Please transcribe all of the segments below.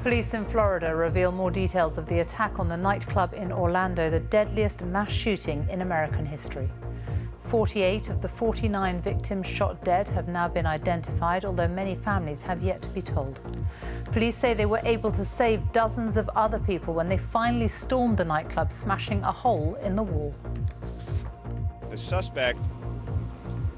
Police in Florida reveal more details of the attack on the nightclub in Orlando, the deadliest mass shooting in American history. 48 of the 49 victims shot dead have now been identified, although many families have yet to be told. Police say they were able to save dozens of other people when they finally stormed the nightclub, smashing a hole in the wall. The suspect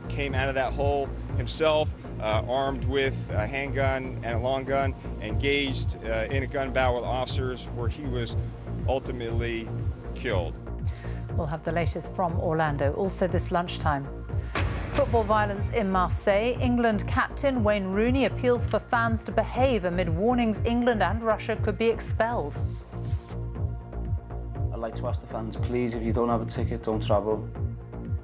came out of that hole himself, armed with a handgun and a long gun, engaged in a gun battle with officers where he was ultimately killed. We'll have the latest from Orlando, also this lunchtime. Football violence in Marseille. England captain Wayne Rooney appeals for fans to behave amid warnings England and Russia could be expelled. I'd like to ask the fans, please, if you don't have a ticket, don't travel.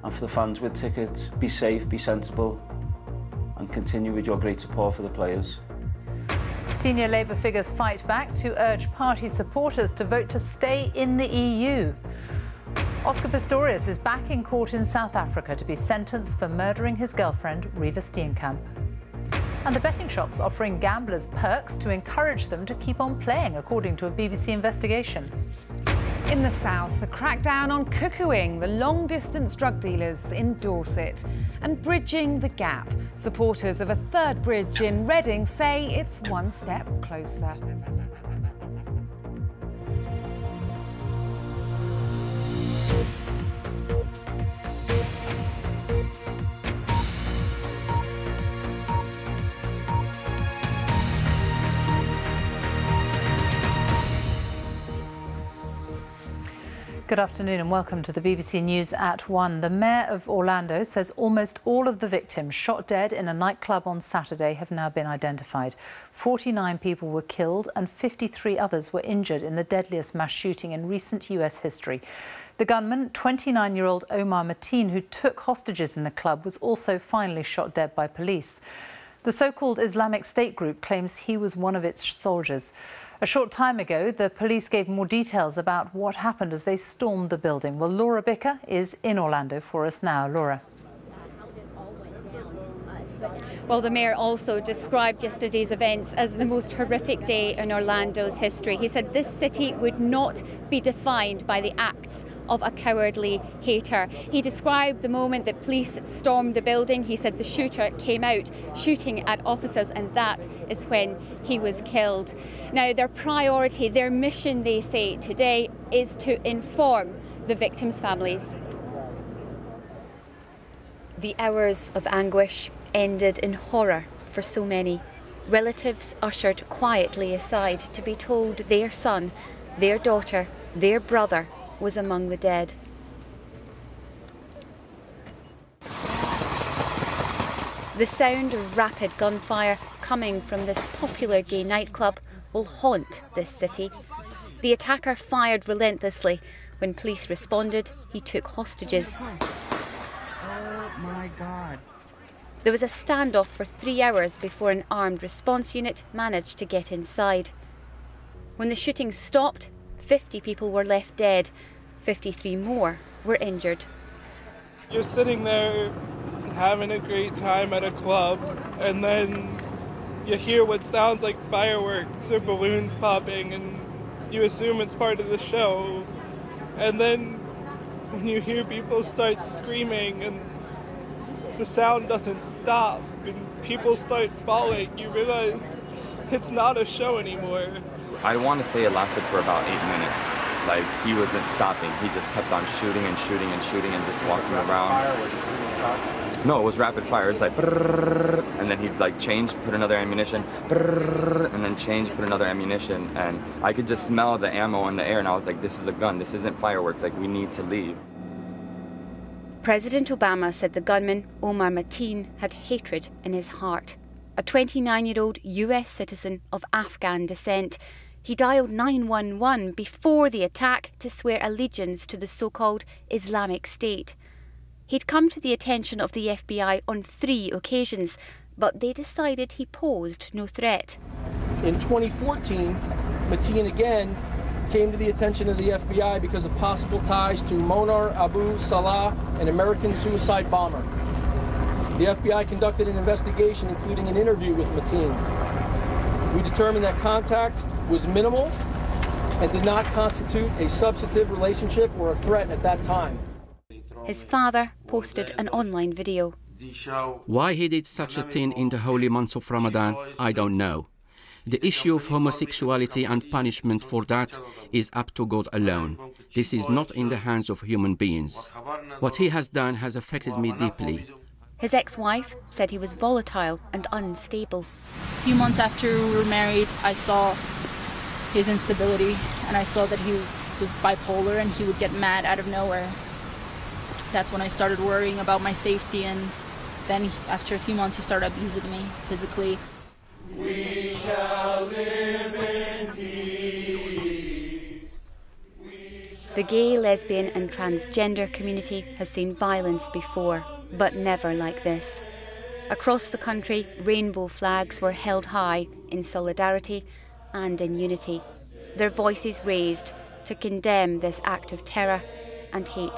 And for the fans with tickets, be safe, be sensible, and continue with your great support for the players. Senior Labour figures fight back to urge party supporters to vote to stay in the EU. Oscar Pistorius is back in court in South Africa to be sentenced for murdering his girlfriend, Reva Steenkamp. And the betting shops offering gamblers perks to encourage them to keep on playing, according to a BBC investigation. In the south, the crackdown on cuckooing, the long-distance drug dealers in Dorset, and bridging the gap. Supporters of a third bridge in Reading say it's one step closer. Good afternoon and welcome to the BBC News at 1. The Mayor of Orlando says almost all of the victims shot dead in a nightclub on Saturday have now been identified. 49 people were killed and 53 others were injured in the deadliest mass shooting in recent US history. The gunman, 29-year-old Omar Mateen, who took hostages in the club, was also finally shot dead by police. The so-called Islamic State group claims he was one of its soldiers. A short time ago, the police gave more details about what happened as they stormed the building. Well, Laura Bicker is in Orlando for us now. Laura. Well, the mayor also described yesterday's events as the most horrific day in Orlando's history. He said this city would not be defined by the acts of a cowardly hater. He described the moment that police stormed the building. He said the shooter came out shooting at officers, and that is when he was killed. Now, their priority, their mission, they say today, is to inform the victims' families. The hours of anguish ended in horror for so many. Relatives ushered quietly aside to be told their son, their daughter, their brother was among the dead. The sound of rapid gunfire coming from this popular gay nightclub will haunt this city. The attacker fired relentlessly. When police responded, he took hostages. Oh my God. There was a standoff for 3 hours before an armed response unit managed to get inside. When the shooting stopped, 50 people were left dead. 53 more were injured. You're sitting there having a great time at a club, and then you hear what sounds like fireworks or balloons popping, and you assume it's part of the show. And then when you hear people start screaming and the sound doesn't stop and people start falling, you realize it's not a show anymore. I want to say it lasted for about 8 minutes. Like, he wasn't stopping. He just kept on shooting and shooting and shooting and just walking around. No, it was rapid fire. It was like, brrr, and then he'd like change, put another ammunition, brrr, and then change, put another ammunition. And I could just smell the ammo in the air, and I was like, this is a gun. This isn't fireworks. Like, we need to leave. President Obama said the gunman, Omar Mateen, had hatred in his heart. A 29-year-old US citizen of Afghan descent. He dialed 911 before the attack to swear allegiance to the so-called Islamic State. He'd come to the attention of the FBI on 3 occasions, but they decided he posed no threat. In 2014, Mateen again came to the attention of the FBI because of possible ties to Monar Abu Salah, an American suicide bomber. The FBI conducted an investigation, including an interview with Mateen. We determined that contact was minimal and did not constitute a substantive relationship or a threat at that time. His father posted an online video. Why he did such a thing in the holy months of Ramadan, I don't know. The issue of homosexuality and punishment for that is up to God alone. This is not in the hands of human beings. What he has done has affected me deeply. His ex-wife said he was volatile and unstable. A few months after we were married, I saw his instability, and I saw that he was bipolar and he would get mad out of nowhere. That's when I started worrying about my safety, and then after a few months he started abusing me physically. We shall live in peace. The gay, lesbian and transgender community has seen violence before, but never like this. Across the country, rainbow flags were held high in solidarity and in unity, their voices raised to condemn this act of terror and hate.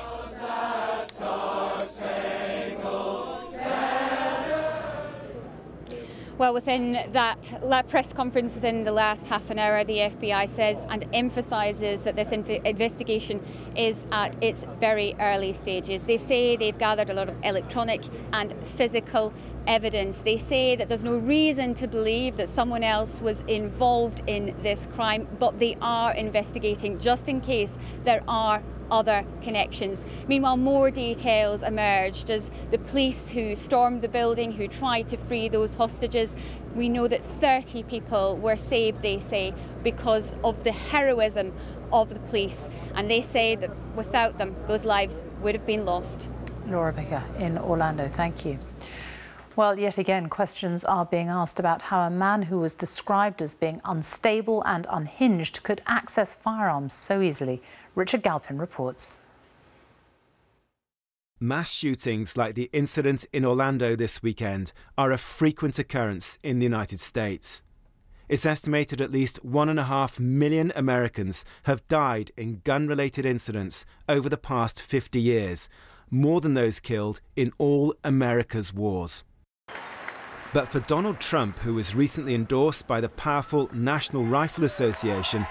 Well, within that press conference within the last half an hour, the FBI says and emphasises that this investigation is at its very early stages. They say they've gathered a lot of electronic and physical evidence. They say that there's no reason to believe that someone else was involved in this crime, but they are investigating just in case there are other connections. Meanwhile, more details emerged as the police who stormed the building, who tried to free those hostages. We know that 30 people were saved, they say, because of the heroism of the police. And they say that without them, those lives would have been lost. Laura Bicker in Orlando, thank you. Well, yet again, questions are being asked about how a man who was described as being unstable and unhinged could access firearms so easily. Richard Galpin reports. Mass shootings like the incident in Orlando this weekend are a frequent occurrence in the United States. It's estimated at least 1.5 million Americans have died in gun-related incidents over the past 50 years, more than those killed in all America's wars. But for Donald Trump, who was recently endorsed by the powerful National Rifle Association,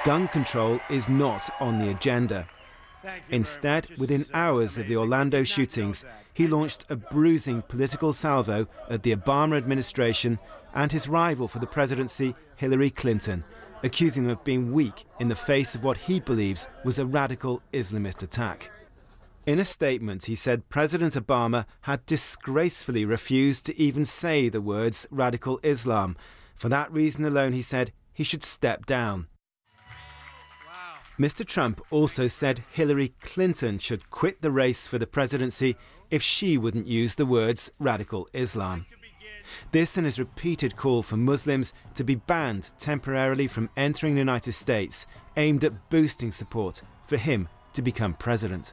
gun control is not on the agenda. Instead, within hours of the Orlando shootings, he launched a bruising political salvo at the Obama administration and his rival for the presidency, Hillary Clinton, accusing them of being weak in the face of what he believes was a radical Islamist attack. In a statement, he said President Obama had disgracefully refused to even say the words radical Islam. For that reason alone, he said, he should step down. Mr. Trump also said Hillary Clinton should quit the race for the presidency if she wouldn't use the words radical Islam. This and his repeated call for Muslims to be banned temporarily from entering the United States, aimed at boosting support for him to become president.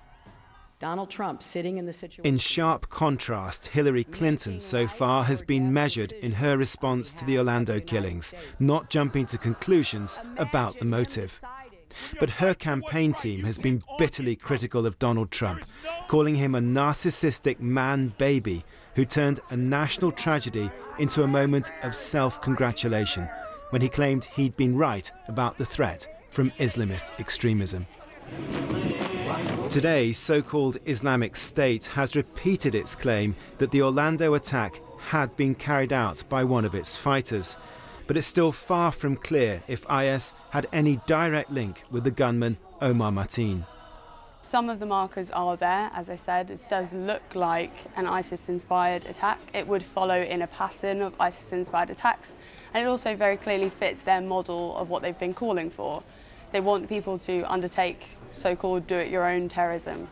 Donald Trump sitting in the situation. In sharp contrast, Hillary Clinton so far has been measured in her response to the Orlando killings, not jumping to conclusions about the motive. But her campaign team has been bitterly critical of Donald Trump, calling him a narcissistic man-baby who turned a national tragedy into a moment of self-congratulation when he claimed he'd been right about the threat from Islamist extremism. Today, so-called Islamic State has repeated its claim that the Orlando attack had been carried out by one of its fighters. But it's still far from clear if IS had any direct link with the gunman Omar Mateen. Some of the markers are there, as I said. It does look like an ISIS-inspired attack. It would follow in a pattern of ISIS-inspired attacks, and it also very clearly fits their model of what they've been calling for. They want people to undertake so-called do-it-your-own terrorism.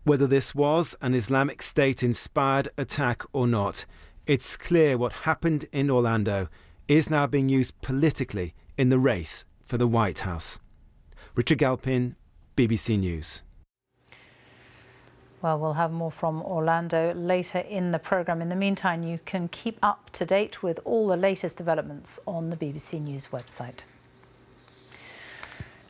Whether this was an Islamic State-inspired attack or not, it's clear what happened in Orlando is now being used politically in the race for the White House. Richard Galpin, BBC News. Well, we'll have more from Orlando later in the programme. In the meantime, you can keep up to date with all the latest developments on the BBC News website.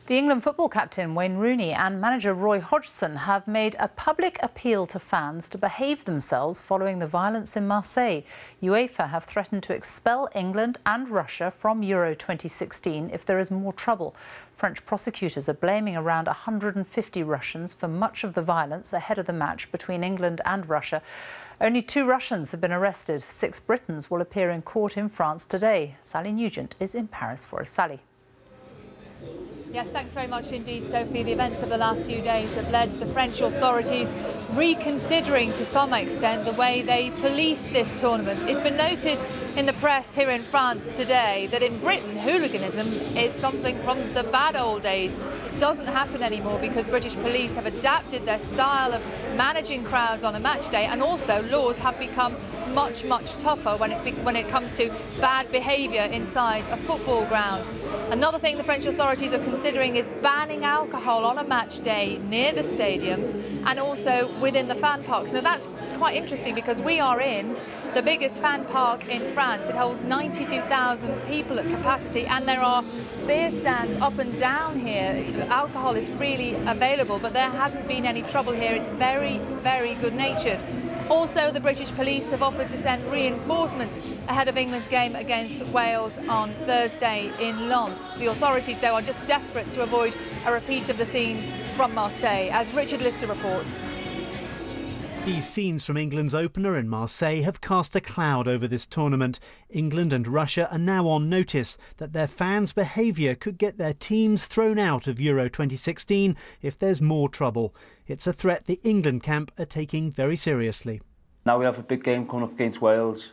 The England football captain Wayne Rooney and manager Roy Hodgson have made a public appeal to fans to behave themselves following the violence in Marseille. UEFA have threatened to expel England and Russia from Euro 2016 if there is more trouble. French prosecutors are blaming around 150 Russians for much of the violence ahead of the match between England and Russia. Only 2 Russians have been arrested. 6 Britons will appear in court in France today. Sally Nugent is in Paris for us. Sally. Yes, thanks very much indeed, Sophie. The events of the last few days have led the French authorities reconsidering to some extent the way they police this tournament. It's been noted in the press here in France today that in Britain, hooliganism is something from the bad old days. It doesn't happen anymore because British police have adapted their style of managing crowds on a match day, and also laws have become much tougher when it comes to bad behaviour inside a football ground. Another thing the French authorities are considering is banning alcohol on a match day near the stadiums and also within the fan parks. Now that's quite interesting because we are in the biggest fan park in France. It holds 92,000 people at capacity, and there are beer stands up and down here. Alcohol is freely available, but there hasn't been any trouble here. It's very good-natured. Also, the British police have offered to send reinforcements ahead of England's game against Wales on Thursday in Lens. The authorities, though, are just desperate to avoid a repeat of the scenes from Marseille, as Richard Lister reports. These scenes from England's opener in Marseille have cast a cloud over this tournament. England and Russia are now on notice that their fans' behaviour could get their teams thrown out of Euro 2016 if there's more trouble. It's a threat the England camp are taking very seriously. Now we have a big game coming up against Wales.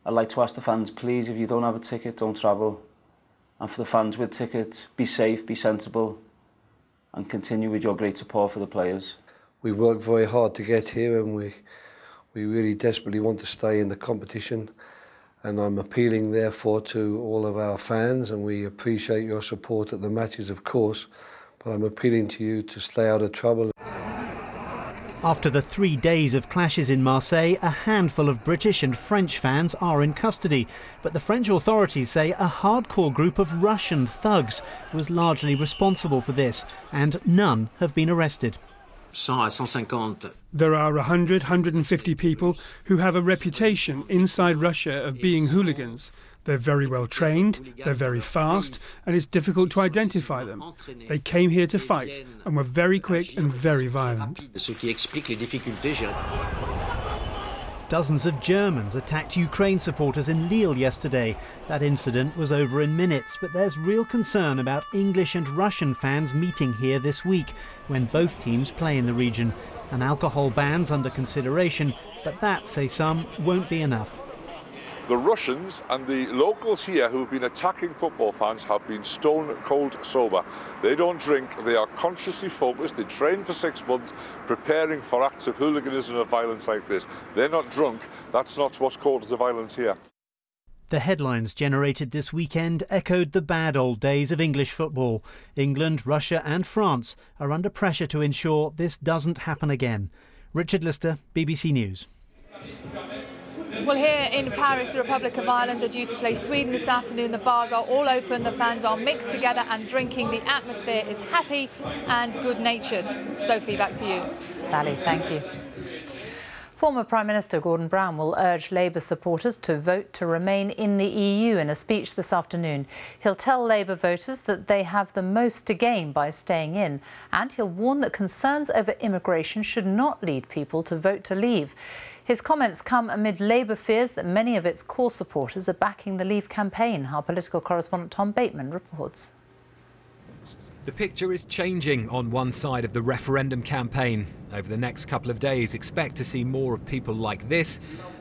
I'd like to ask the fans, please, if you don't have a ticket, don't travel. And for the fans with tickets, be safe, be sensible, and continue with your great support for the players. We worked very hard to get here, and we really desperately want to stay in the competition. And I'm appealing, therefore, to all of our fans, and we appreciate your support at the matches, of course, but I'm appealing to you to stay out of trouble. After the 3 days of clashes in Marseille, a handful of British and French fans are in custody. But the French authorities say a hardcore group of Russian thugs was largely responsible for this, and none have been arrested. There are 150 people who have a reputation inside Russia of being hooligans. They're very well trained, they're very fast, and it's difficult to identify them. They came here to fight and were very quick and very violent. Dozens of Germans attacked Ukraine supporters in Lille yesterday. That incident was over in minutes, but there's real concern about English and Russian fans meeting here this week when both teams play in the region. An alcohol ban's under consideration, but that, say some, won't be enough. The Russians and the locals here who've been attacking football fans have been stone cold sober. They don't drink, they are consciously focused, they train for 6 months preparing for acts of hooliganism and violence like this. They're not drunk, that's not what's called the violence here. The headlines generated this weekend echoed the bad old days of English football. England, Russia and France are under pressure to ensure this doesn't happen again. Richard Lister, BBC News. Well, here in Paris, the Republic of Ireland are due to play Sweden this afternoon. The bars are all open, the fans are mixed together and drinking. The atmosphere is happy and good-natured. Sophie, back to you. Sally, thank you. Former Prime Minister Gordon Brown will urge Labour supporters to vote to remain in the EU in a speech this afternoon. He'll tell Labour voters that they have the most to gain by staying in, and he'll warn that concerns over immigration should not lead people to vote to leave. His comments come amid Labour fears that many of its core supporters are backing the Leave campaign. Our political correspondent Tom Bateman reports. The picture is changing on one side of the referendum campaign. Over the next couple of days, expect to see more of people like this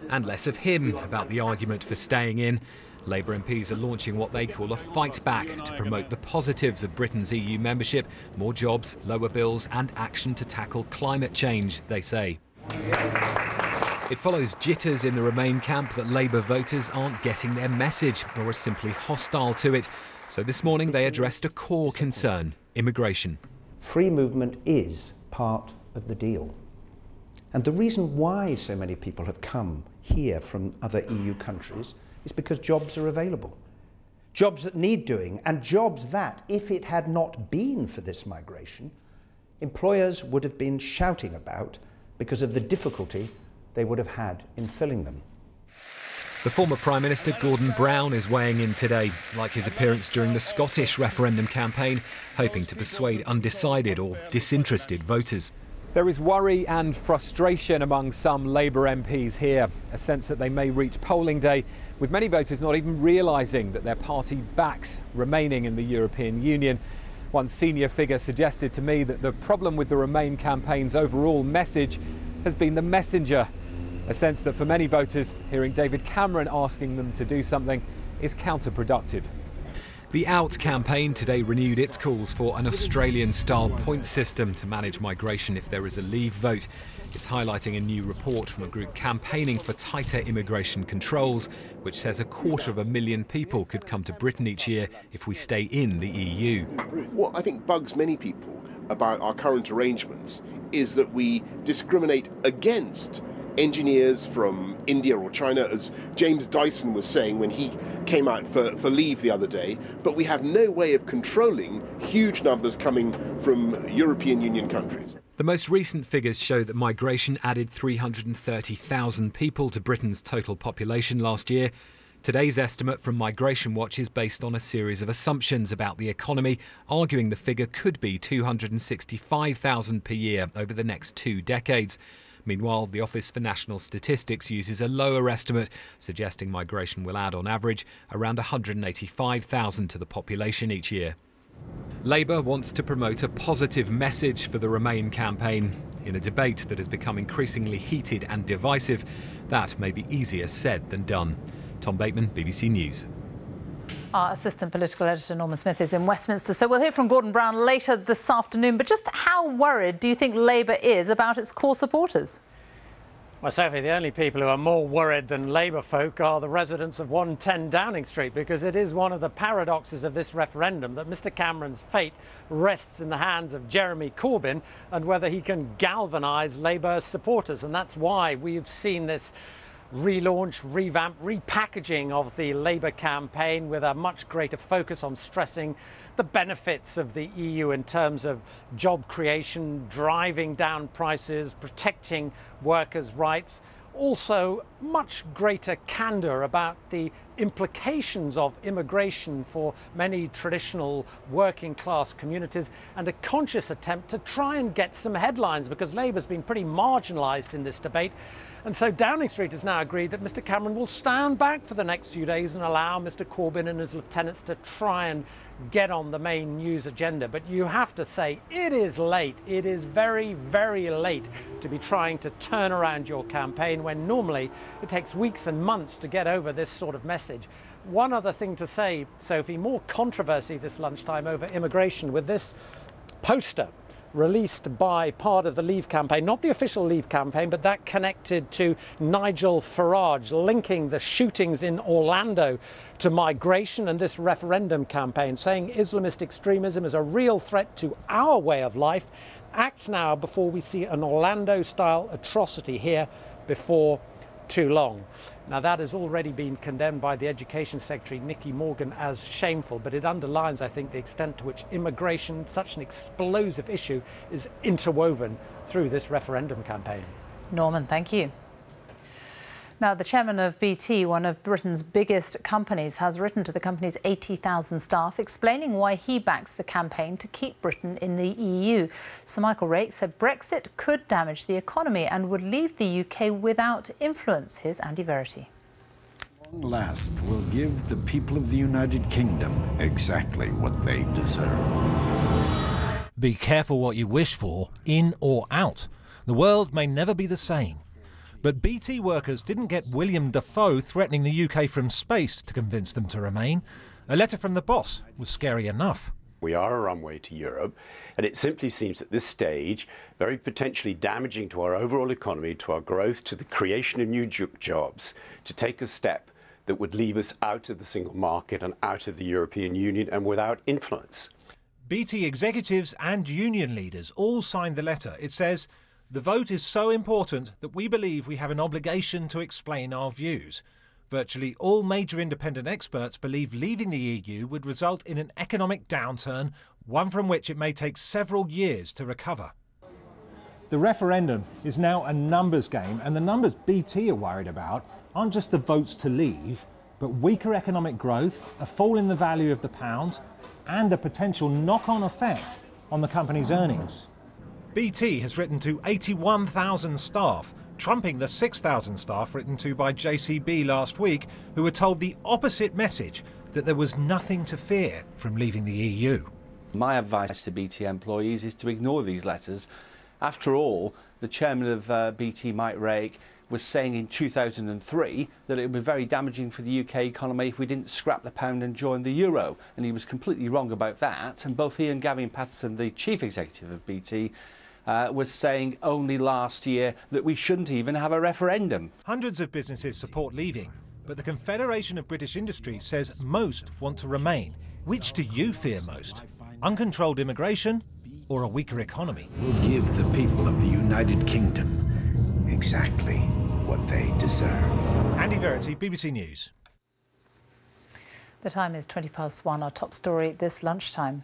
and less of him about the argument for staying in. Labour MPs are launching what they call a fight back to promote the positives of Britain's EU membership, more jobs, lower bills and action to tackle climate change, they say. It follows jitters in the Remain camp that Labour voters aren't getting their message or are simply hostile to it. So this morning they addressed a core concern: immigration. Free movement is part of the deal. And the reason why so many people have come here from other EU countries is because jobs are available. jobs that need doing, and jobs that, if it had not been for this migration, employers would have been shouting about because of the difficulty they would have had in filling them. The former Prime Minister Gordon Brown is weighing in today, like his appearance during the Scottish referendum campaign, hoping to persuade undecided or disinterested voters. There is worry and frustration among some Labour MPs here, a sense that they may reach polling day with many voters not even realising that their party backs remaining in the European Union. One senior figure suggested to me that the problem with the Remain campaign's overall message has been the messenger. A sense that for many voters, hearing David Cameron asking them to do something is counterproductive. The Out campaign today renewed its calls for an Australian-style point system to manage migration if there is a Leave vote. It's highlighting a new report from a group campaigning for tighter immigration controls, which says 250,000 people could come to Britain each year if we stay in the EU. What I think bugs many people about our current arrangements is that we discriminate against engineers from India or China, as James Dyson was saying when he came out for Leave the other day, but we have no way of controlling huge numbers coming from European Union countries. The most recent figures show that migration added 330,000 people to Britain's total population last year. Today's estimate from Migration Watch is based on a series of assumptions about the economy, arguing the figure could be 265,000 per year over the next 2 decades. Meanwhile, the Office for National Statistics uses a lower estimate, suggesting migration will add on average around 185,000 to the population each year. Labour wants to promote a positive message for the Remain campaign. In a debate that has become increasingly heated and divisive, that may be easier said than done. Tom Bateman, BBC News. Our assistant political editor Norman Smith is in Westminster, so we'll hear from Gordon Brown later this afternoon. But just how worried do you think Labour is about its core supporters? Well, Sophie, the only people who are more worried than Labour folk are the residents of 110 Downing Street, because it is one of the paradoxes of this referendum that Mr Cameron's fate rests in the hands of Jeremy Corbyn and whether he can galvanise Labour supporters. And that's why we've seen this relaunch, revamp, repackaging of the Labour campaign with a much greater focus on stressing the benefits of the EU in terms of job creation, driving down prices, protecting workers' rights. Also, much greater candour about the implications of immigration for many traditional working class communities, and a conscious attempt to try and get some headlines, because Labour's been pretty marginalised in this debate. And so Downing Street has now agreed that Mr Cameron will stand back for the next few days and allow Mr Corbyn and his lieutenants to try and get on the main news agenda. But you have to say it is late. It is very, very late to be trying to turn around your campaign when normally it takes weeks and months to get over this sort of message. One other thing to say, Sophie, more controversy this lunchtime over immigration with this poster released by part of the Leave campaign, not the official Leave campaign, but that connected to Nigel Farage, linking the shootings in Orlando to migration and this referendum campaign, saying Islamist extremism is a real threat to our way of life. Acts now before we see an Orlando-style atrocity here before too long. Now, that has already been condemned by the Education Secretary, Nicky Morgan, as shameful, but it underlines, I think, the extent to which immigration, such an explosive issue, is interwoven through this referendum campaign. Norman, thank you. Now, the chairman of BT, one of Britain's biggest companies, has written to the company's 80,000 staff explaining why he backs the campaign to keep Britain in the EU. Sir Michael Rake said Brexit could damage the economy and would leave the UK without influence. Here's Andy Verity. Long last will give the people of the United Kingdom exactly what they deserve. Be careful what you wish for, in or out. The world may never be the same. But BT workers didn't get William Dafoe threatening the UK from space to convince them to remain. A letter from the boss was scary enough. We are a runway to Europe, and it simply seems at this stage very potentially damaging to our overall economy, to our growth, to the creation of new jobs, to take a step that would leave us out of the single market and out of the European Union and without influence. BT executives and union leaders all signed the letter. It says, "The vote is so important that we believe we have an obligation to explain our views. Virtually all major independent experts believe leaving the EU would result in an economic downturn, one from which it may take several years to recover. The referendum is now a numbers game, and the numbers BT are worried about aren't just the votes to leave, but weaker economic growth, a fall in the value of the pound, and a potential knock-on effect on the company's earnings. BT has written to 81,000 staff, trumping the 6,000 staff written to by JCB last week, who were told the opposite message, that there was nothing to fear from leaving the EU. My advice to BT employees is to ignore these letters. After all, the chairman of BT, Mike Rake, was saying in 2003 that it would be very damaging for the UK economy if we didn't scrap the pound and join the euro. And he was completely wrong about that. And both he and Gavin Patterson, the chief executive of BT, was saying only last year that we shouldn't even have a referendum. Hundreds of businesses support leaving, but the Confederation of British Industry says most want to remain. Which do you fear most? Uncontrolled immigration or a weaker economy? We'll give the people of the United Kingdom exactly what they deserve. Andy Verity, BBC News. The time is 1:20. Our top story this lunchtime.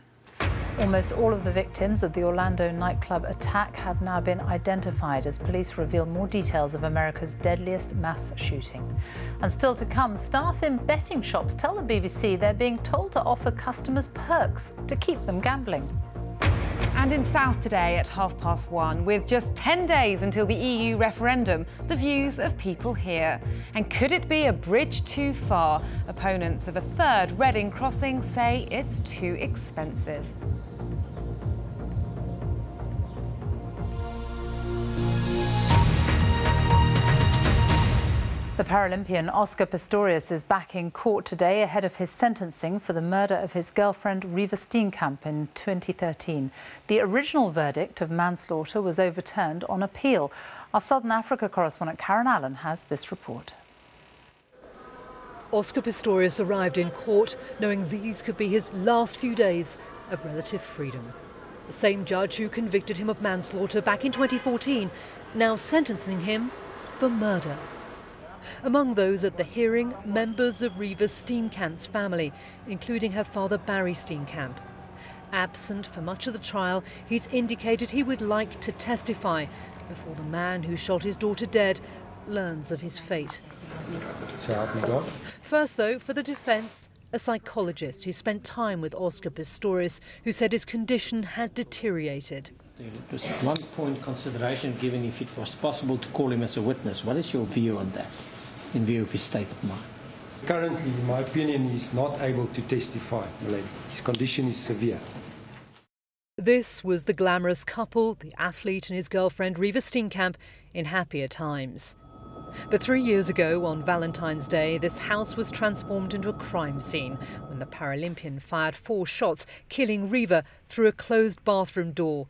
Almost all of the victims of the Orlando nightclub attack have now been identified as police reveal more details of America's deadliest mass shooting. And still to come, staff in betting shops tell the BBC they're being told to offer customers perks to keep them gambling. And in South today at 1:30, with just 10 days until the EU referendum, the views of people here. And could it be a bridge too far? Opponents of a third Reading crossing say it's too expensive. The Paralympian Oscar Pistorius is back in court today ahead of his sentencing for the murder of his girlfriend Riva Steenkamp in 2013. The original verdict of manslaughter was overturned on appeal. Our Southern Africa correspondent Karen Allen has this report. Oscar Pistorius arrived in court knowing these could be his last few days of relative freedom. The same judge who convicted him of manslaughter back in 2014, now sentencing him for murder. Among those at the hearing, members of Riva Steenkamp's family, including her father Barry Steenkamp. Absent for much of the trial, he's indicated he would like to testify before the man who shot his daughter dead learns of his fate. So help me God. First, though, for the defence, a psychologist who spent time with Oscar Pistorius, who said his condition had deteriorated. It was 1 point consideration given if it was possible to call him as a witness. What is your view on that, in view of his state of mind? Currently, in my opinion, he's not able to testify. His condition is severe. This was the glamorous couple, the athlete and his girlfriend Riva Steenkamp, in happier times. But 3 years ago, on Valentine's Day, this house was transformed into a crime scene when the Paralympian fired 4 shots, killing Riva through a closed bathroom door.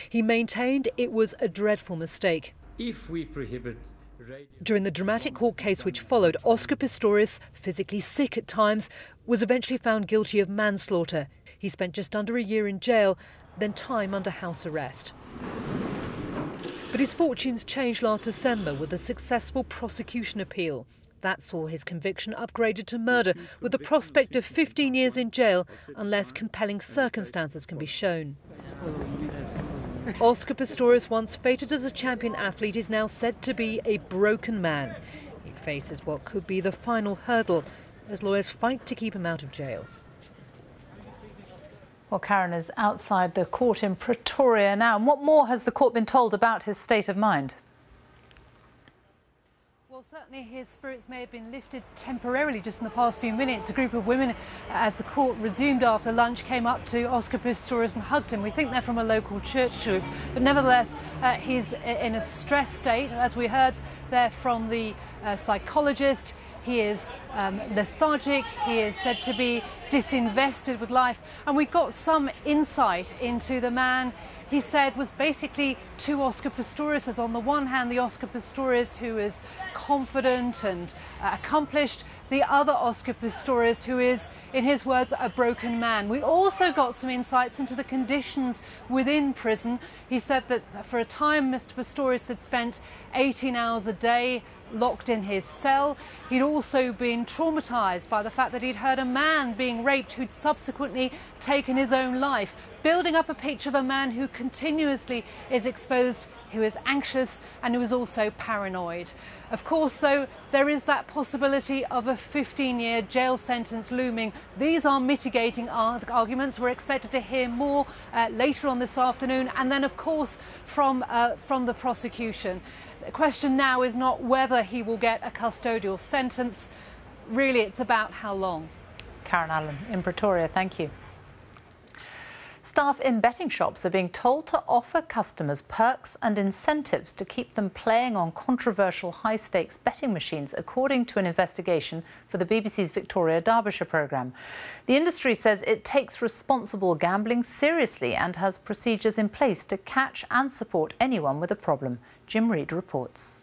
He maintained it was a dreadful mistake. If we prohibit radio... During the dramatic court case which followed, Oscar Pistorius, physically sick at times, was eventually found guilty of manslaughter. He spent just under a year in jail, then time under house arrest. But his fortunes changed last December with a successful prosecution appeal. That saw his conviction upgraded to murder, with the prospect of 15 years in jail unless compelling circumstances can be shown. Oscar Pistorius, once fated as a champion athlete, is now said to be a broken man. He faces what could be the final hurdle as lawyers fight to keep him out of jail. Well, Karen is outside the court in Pretoria now. And what more has the court been told about his state of mind? Well, certainly his spirits may have been lifted temporarily just in the past few minutes. A group of women, as the court resumed after lunch, came up to Oscar Pistorius and hugged him. We think they're from a local church troop, but nevertheless, he's in a stressed state. As we heard there from the psychologist, he is lethargic, he is said to be disinvested with life, and we got some insight into the man he said was basically two Oscar Pistoriuses. On the one hand, the Oscar Pistorius who is confident and accomplished, the other Oscar Pistorius who is, in his words, a broken man. We also got some insights into the conditions within prison. He said that for a time Mr. Pistorius had spent 18 hours a day locked in his cell. He'd also been traumatised by the fact that he'd heard a man being raped who'd subsequently taken his own life, building up a picture of a man who continuously is exposed, who is anxious and who is also paranoid. Of course, though, there is that possibility of a 15-year jail sentence looming. These are mitigating arguments. We're expected to hear more later on this afternoon, and then, of course, from the prosecution. The question now is not whether he will get a custodial sentence. Really, it's about how long. Karen Allen in Pretoria, thank you. Staff in betting shops are being told to offer customers perks and incentives to keep them playing on controversial high-stakes betting machines, according to an investigation for the BBC's Victoria Derbyshire programme. The industry says it takes responsible gambling seriously and has procedures in place to catch and support anyone with a problem. Jim Reid reports.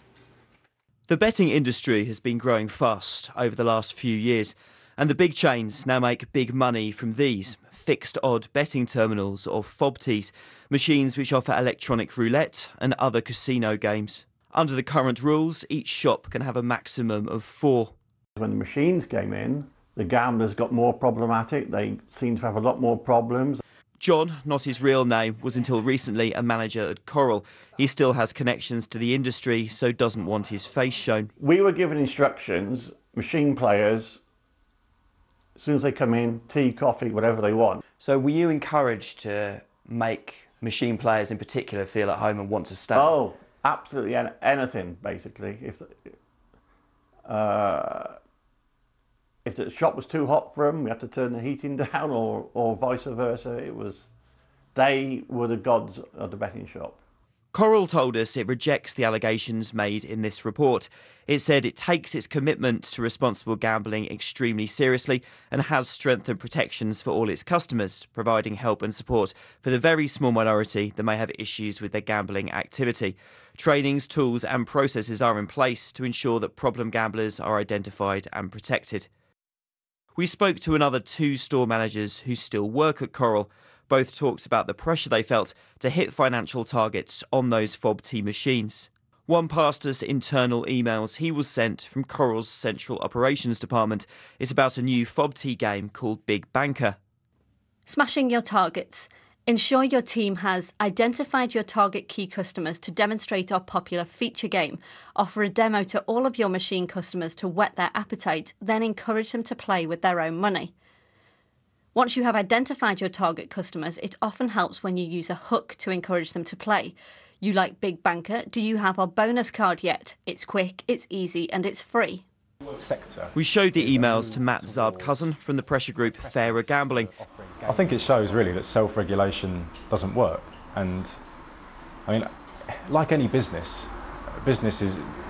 The betting industry has been growing fast over the last few years, and the big chains now make big money from these fixed odd betting terminals, or FOBTs, machines which offer electronic roulette and other casino games. Under the current rules, each shop can have a maximum of 4. When the machines came in, the gamblers got more problematic. They seemed to have a lot more problems. John, not his real name, was until recently a manager at Coral. He still has connections to the industry, so doesn't want his face shown. We were given instructions, machine players, as soon as they come in, tea, coffee, whatever they want. So were you encouraged to make machine players in particular feel at home and want to stay? Oh, absolutely anything, basically. If the shop was too hot for them, we had to turn the heating down, or vice versa. They were the gods of the betting shop. Coral told us it rejects the allegations made in this report. It said it takes its commitment to responsible gambling extremely seriously and has strengthened protections for all its customers, providing help and support for the very small minority that may have issues with their gambling activity. Trainings, tools and processes are in place to ensure that problem gamblers are identified and protected. We spoke to another 2 store managers who still work at Coral. Both talked about the pressure they felt to hit financial targets on those FOBT machines. One passed us internal emails he was sent from Coral's Central Operations Department. It's about a new FOBT game called Big Banker. Smashing your targets. Ensure your team has identified your target key customers to demonstrate our popular feature game. Offer a demo to all of your machine customers to whet their appetite, then encourage them to play with their own money. Once you have identified your target customers, it often helps when you use a hook to encourage them to play. You like Big Banker? Do you have our bonus card yet? It's quick, it's easy and it's free. We showed the emails to Matt Zarb-Cousin from the pressure group Fairer Gambling. I think it shows really that self-regulation doesn't work. And I mean, like any business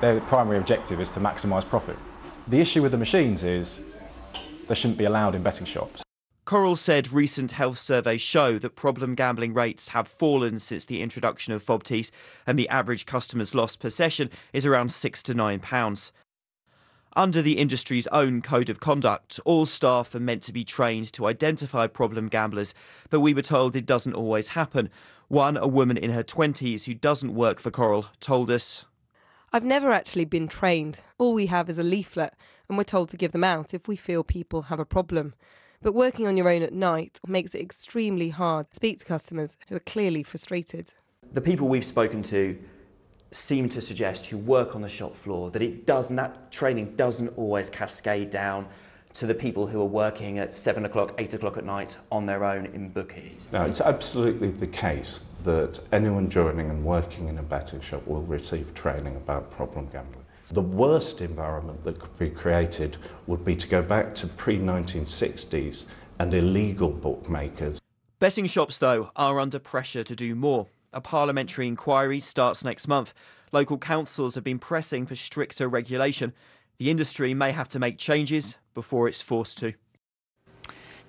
their primary objective is to maximise profit. The issue with the machines is they shouldn't be allowed in betting shops. Coral said recent health surveys show that problem gambling rates have fallen since the introduction of FOBTs, and the average customer's loss per session is around £6 to £9. Under the industry's own code of conduct, all staff are meant to be trained to identify problem gamblers, but we were told it doesn't always happen. One, a woman in her 20s who doesn't work for Coral, told us, "I've never actually been trained. All we have is a leaflet, and we're told to give them out if we feel people have a problem. But working on your own at night makes it extremely hard to speak to customers who are clearly frustrated." The people we've spoken to seem to suggest, who work on the shop floor, that that training doesn't always cascade down to the people who are working at 7 o'clock, 8 o'clock at night on their own in bookies. No, it's absolutely the case that anyone joining and working in a betting shop will receive training about problem gambling. The worst environment that could be created would be to go back to pre-1960s and illegal bookmakers. Betting shops, though, are under pressure to do more. A parliamentary inquiry starts next month. Local councils have been pressing for stricter regulation. The industry may have to make changes before it's forced to.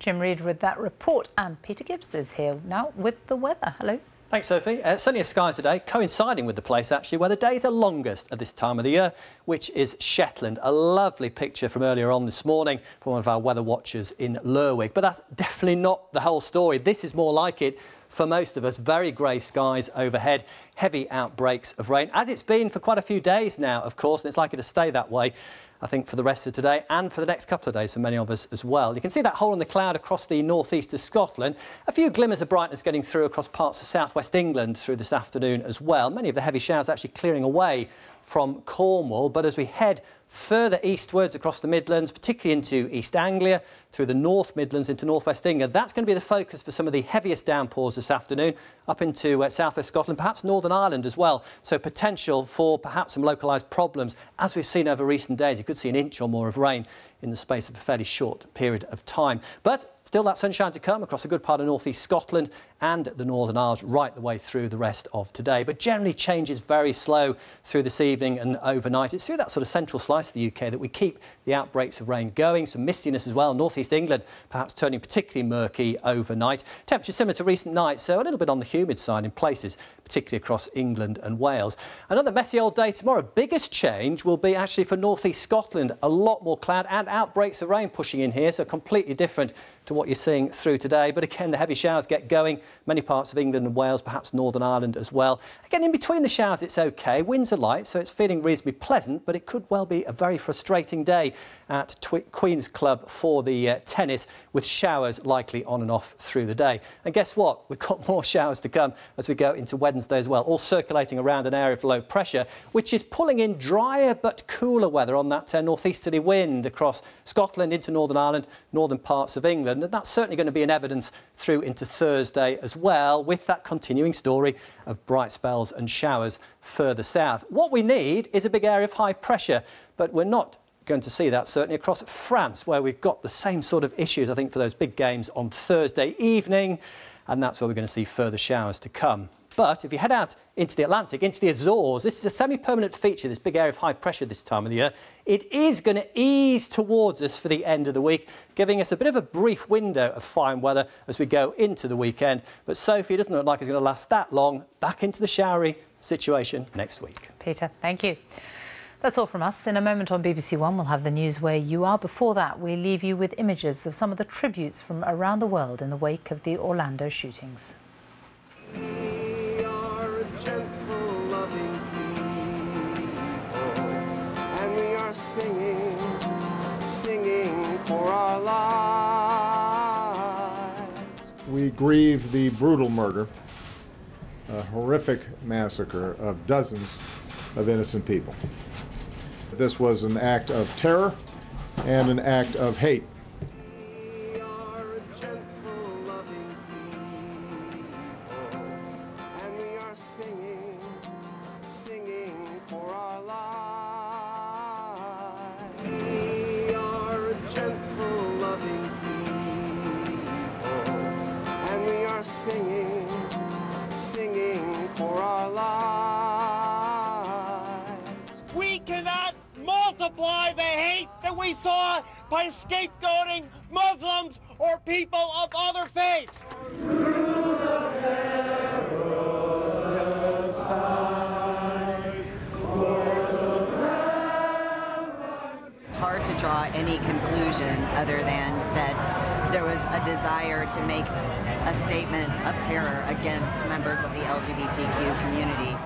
Jim Reid with that report, and Peter Gibbs is here now with the weather. Hello. Thanks, Sophie. Sunnier skies today, coinciding with the place, actually, where the days are longest at this time of the year, which is Shetland. A lovely picture from earlier on this morning from one of our weather watchers in Lerwick. But that's definitely not the whole story. This is more like it for most of us. Very grey skies overhead, heavy outbreaks of rain, as it's been for quite a few days now, of course, and it's likely to stay that way, I think, for the rest of today and for the next couple of days for many of us as well. You can see that hole in the cloud across the northeast of Scotland. A few glimmers of brightness getting through across parts of southwest England through this afternoon as well. Many of the heavy showers actually clearing away from Cornwall, but as we head further eastwards across the Midlands, particularly into East Anglia, through the North Midlands into northwest England, that's going to be the focus for some of the heaviest downpours this afternoon, up into southwest Scotland, perhaps Northern Ireland as well. So potential for perhaps some localised problems. As we've seen over recent days, you could see an inch or more of rain in the space of a fairly short period of time. But still that sunshine to come across a good part of northeast Scotland and the Northern Isles right the way through the rest of today. But generally change is very slow through this evening and overnight. It's through that sort of central slice of the UK that we keep the outbreaks of rain going. Some mistiness as well. Northeast England perhaps turning particularly murky overnight. Temperature similar to recent nights, so a little bit on the humid side in places, particularly across England and Wales. Another messy old day tomorrow. Biggest change will be actually for northeast Scotland. A lot more cloud and outbreaks of rain pushing in here, so completely different to what you're seeing through today. But again, the heavy showers get going. Many parts of England and Wales, perhaps Northern Ireland as well. Again, in between the showers, it's okay. Winds are light, so it's feeling reasonably pleasant, but it could well be a very frustrating day at Queen's Club for the tennis, with showers likely on and off through the day. And guess what? We've got more showers to come as we go into Wednesday as well, all circulating around an area of low pressure, which is pulling in drier but cooler weather on that northeasterly wind across Scotland into Northern Ireland, northern parts of England. And that's certainly going to be in evidence through into Thursday as well, with that continuing story of bright spells and showers further south. What we need is a big area of high pressure, but we're not going to see that certainly across France, where we've got the same sort of issues, I think, for those big games on Thursday evening, and that's where we're going to see further showers to come. But if you head out into the Atlantic, into the Azores, this is a semi-permanent feature, this big area of high pressure this time of the year. It is going to ease towards us for the end of the week, giving us a bit of a brief window of fine weather as we go into the weekend. But Sophie, it doesn't look like it's going to last that long. Back into the showery situation next week. Peter, thank you. That's all from us. In a moment on BBC One, we'll have the news where you are. Before that, we leave you with images of some of the tributes from around the world in the wake of the Orlando shootings. We are a gentle, loving people, and we are singing, singing for our lives. We grieve the brutal murder, a horrific massacre of dozens of innocent people. This was an act of terror and an act of hate. We are a gentle, loving people, and we are singing, singing for our lives. We are a gentle, loving people, and we are singing, singing for our lives. We cannot multiply the hate that we saw by scapegoating Muslims or people of other faiths. It's hard to draw any conclusion other than that there was a desire to make a statement of terror against members of the LGBTQ community.